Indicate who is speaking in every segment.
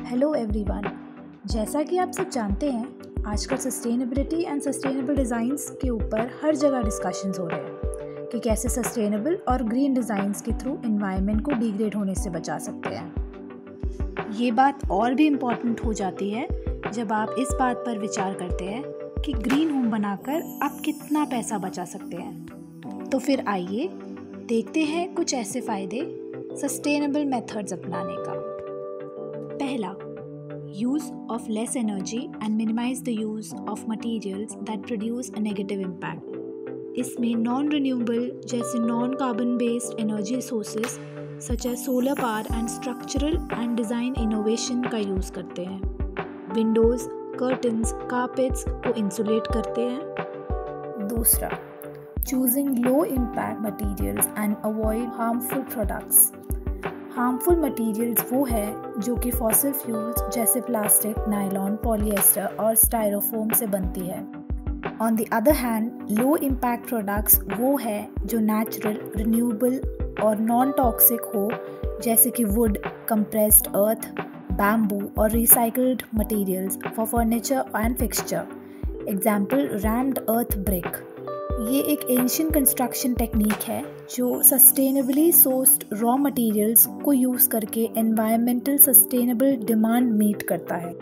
Speaker 1: Hello everyone. जैसा कि आप सब जानते हैं, आजकल सस्टेनेबिलिटी एंड सस्टेनेबल डिज़ाइंस के ऊपर हर जगह डिस्कशंस हो रहे हैं कि कैसे सस्टेनेबल और ग्रीन डिज़ाइंस के थ्रू एनवायरनमेंट को डिग्रेड होने से बचा सकते हैं। ये बात और भी इम्पॉर्टेंट हो जाती है जब आप इस बात पर विचार करते हैं कि ग्रीन होम बनाकर आप कितना पैसा बचा सकते हैं। तो फिर आइए देखते हैं कुछ ऐसे फ़ायदे सस्टेनेबल मेथड्स अपनाने का। पहला, use of less energy and minimise the use of materials that produce a negative impact. इसमें नॉन रिन्यूएबल जैसे non carbon based energy sources such as solar power and structural and design innovation का use करते हैं। Windows, curtains, carpets को insulate करते हैं। दूसरा, choosing low impact materials and avoid harmful products. Harmful materials वो है जो कि फॉसिल फ्यूल्स जैसे प्लास्टिक, नायलॉन, पॉलिएस्टर और स्टायरोफोम से बनती है। On the other hand, low impact products वो है जो नेचुरल, रिन्यूएबल और नॉन टॉक्सिक हो, जैसे कि वुड, कंप्रेस्ड अर्थ, बैम्बू और recycled materials for furniture and fixture. Example, rumped earth brick. ये एक एंशिएंट कंस्ट्रक्शन टेक्निक है जो सस्टेनेबली सोर्स्ड रॉ मटेरियल्स को यूज़ करके एनवायरमेंटल सस्टेनेबल डिमांड मीट करता है।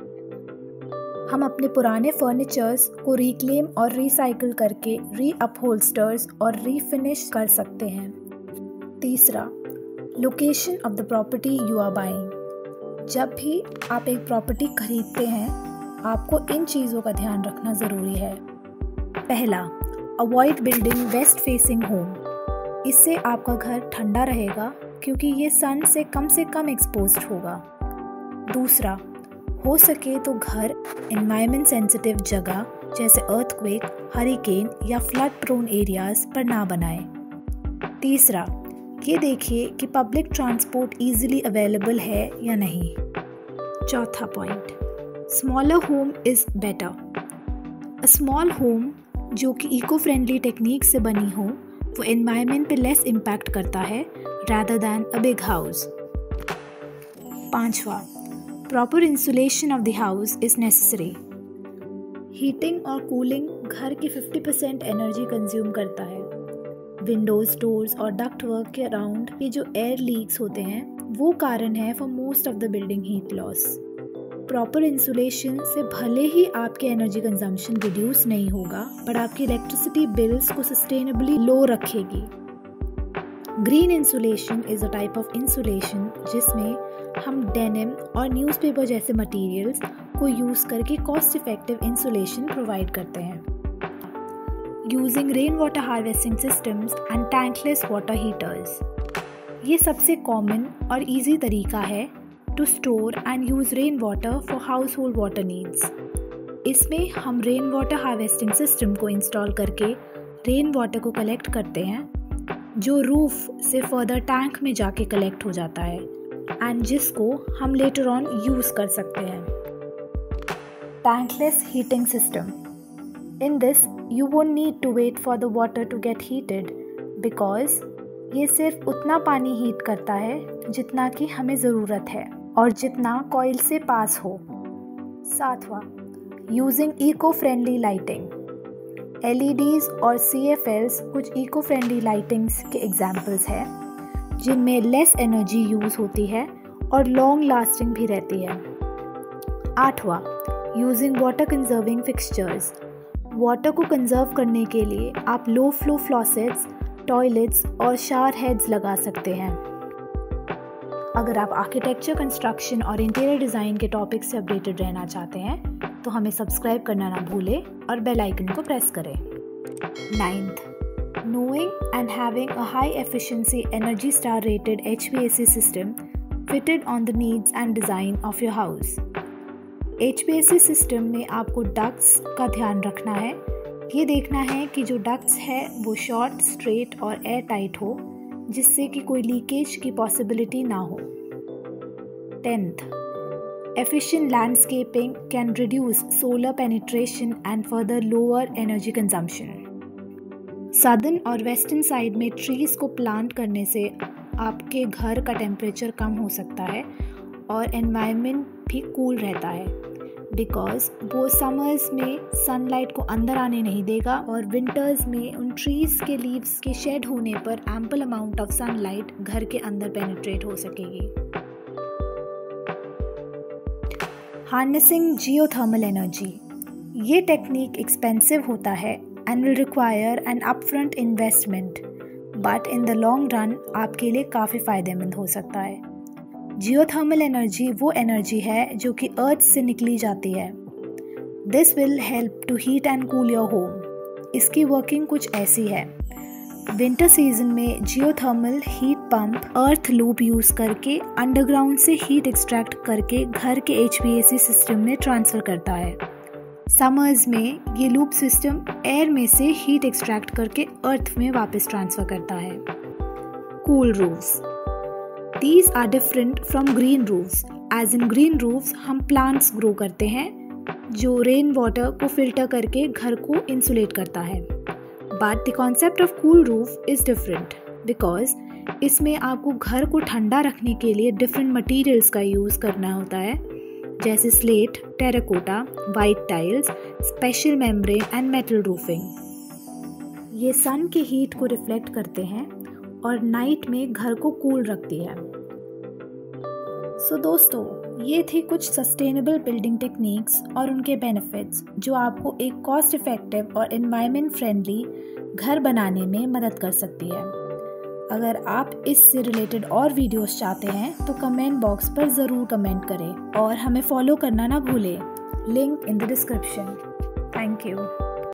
Speaker 1: हम अपने पुराने फर्नीचर्स को रिक्लेम और रिसाइकिल करके रीअपहोल्स्टर्स और रीफिनिश कर सकते हैं। तीसरा, location of the property you are buying. जब भी आप एक प्रॉपर्टी खरीदते हैं, आपको इन चीज़ों का ध्यान रखना ज़रूरी है। पहला, avoid building waste facing home. इससे आपका घर ठंडा रहेगा क्योंकि ये सन से कम एक्सपोज्ड होगा। दूसरा, हो सके तो घर एनवायरमेंट सेंसिटिव जगह जैसे अर्थक्वेक, हरिकेन या फ्लड प्रोन एरियाज पर ना बनाएं। तीसरा, ये देखिए कि पब्लिक ट्रांसपोर्ट इजीली अवेलेबल है या नहीं। चौथा point, smaller home is better. A small home जो कि इको फ्रेंडली टेक्निक से बनी हो वो एनवायरनमेंट पे लेस इम्पैक्ट करता है rather than a big house। पांचवा, proper insulation of the house is necessary. Heating और कूलिंग घर की 50% एनर्जी कंज्यूम करता है। विंडोज, डोर्स और डक्ट वर्क के अराउंड ये जो एयर लीक्स होते हैं वो कारण है for most of the building heat loss. Proper insulation से भले ही आपके एनर्जी कंजम्पशन रिड्यूस नहीं होगा, पर आपकी इलेक्ट्रिसिटी बिल्स को सस्टेनेबली लो रखेगी। Green insulation is a type of insulation जिसमें हम डेनिम और न्यूज़पेपर जैसे मटेरियल्स को यूज़ करके कॉस्ट इफेक्टिव इंसुलेशन प्रोवाइड करते हैं। Using rain water harvesting systems and tankless water heaters. ये सबसे कॉमन और ईजी तरीका है to store and use rain water for household water needs। इसमें हम रेन वाटर हार्वेस्टिंग सिस्टम को इंस्टॉल करके रेन वाटर को कलेक्ट करते हैं जो रूफ से फर्दर टैंक में जाके कलेक्ट हो जाता है एंड जिसको हम लेटर ऑन यूज़ कर सकते हैं। Tankless heating system. In this you won't need to wait for the water to get heated because ये सिर्फ उतना पानी हीट करता है जितना कि हमें ज़रूरत है और जितना कॉइल से पास हो। सातवां, using eco friendly lighting. LEDs और CFLs कुछ इको फ्रेंडली लाइटिंग्स के एग्जाम्पल्स हैं जिनमें लेस एनर्जी यूज़ होती है और लॉन्ग लास्टिंग भी रहती है। आठवां, using water conserving fixtures. Water को कंजर्व करने के लिए आप लो फ्लो फ्लॉसेट्स, टॉयलेट्स और शावर हेड्स लगा सकते हैं। अगर आप आर्किटेक्चर, कंस्ट्रक्शन और इंटीरियर डिज़ाइन के टॉपिक से अपडेटेड रहना चाहते हैं तो हमें सब्सक्राइब करना ना भूलें और बेल आइकन को प्रेस करें। 9th, knowing and having a high efficiency Energy Star rated HVAC system fitted on the needs and design of your house। HVAC system में आपको डक्ट्स का ध्यान रखना है। ये देखना है कि जो डक्ट्स है वो शॉर्ट, स्ट्रेट और एयर टाइट हो जिससे कि कोई लीकेज की पॉसिबिलिटी ना हो। 10th, efficient landscaping can reduce solar penetration and further lower energy consumption। Southern और वेस्टर्न साइड में ट्रीज को प्लांट करने से आपके घर का टेम्परेचर कम हो सकता है और एनवायरनमेंट भी कूल रहता है, बिकॉज वो समर्स में सनलाइट को अंदर आने नहीं देगा और विंटर्स में उन ट्रीज़ के लीव्स के शेड होने पर एम्पल अमाउंट ऑफ सनलाइट घर के अंदर पेनिट्रेट हो सकेगी। हार्नेसिंग जियोथर्मल एनर्जी, ये टेक्निक एक्सपेंसिव होता है and will require an upfront investment, but in the long run आपके लिए काफ़ी फ़ायदेमंद हो सकता है। जियोथर्मल एनर्जी वो एनर्जी है जो कि अर्थ से निकली जाती है। This will help to heat and cool your home. इसकी वर्किंग कुछ ऐसी है। विंटर सीजन में geothermal heat pump earth loop use करके अंडरग्राउंड से हीट एक्सट्रैक्ट करके घर के HVAC सिस्टम में ट्रांसफ़र करता है। समर्स में ये लूप सिस्टम एयर में से हीट एक्सट्रैक्ट करके अर्थ में वापस ट्रांसफ़र करता है। Cool roofs, These are different from green roofs. As in green roofs हम plants grow करते हैं जो रेन वाटर को फिल्टर करके घर को इंसुलेट करता है। But the concept of cool roof is different because इसमें आपको घर को ठंडा रखने के लिए डिफरेंट मटेरियल्स का यूज़ करना होता है, जैसे slate, terracotta, white tiles, special membrane and metal roofing. ये सन के हीट को रिफ्लेक्ट करते हैं और नाइट में घर को कूल रखती है। सो दोस्तों, ये थी कुछ सस्टेनेबल बिल्डिंग टेक्निक्स और उनके बेनिफिट्स जो आपको एक कॉस्ट इफ़ेक्टिव और एनवायरनमेंट फ्रेंडली घर बनाने में मदद कर सकती है। अगर आप इससे रिलेटेड और वीडियोस चाहते हैं तो कमेंट बॉक्स पर ज़रूर कमेंट करें और हमें फॉलो करना ना भूलें। Link in the description. Thank you.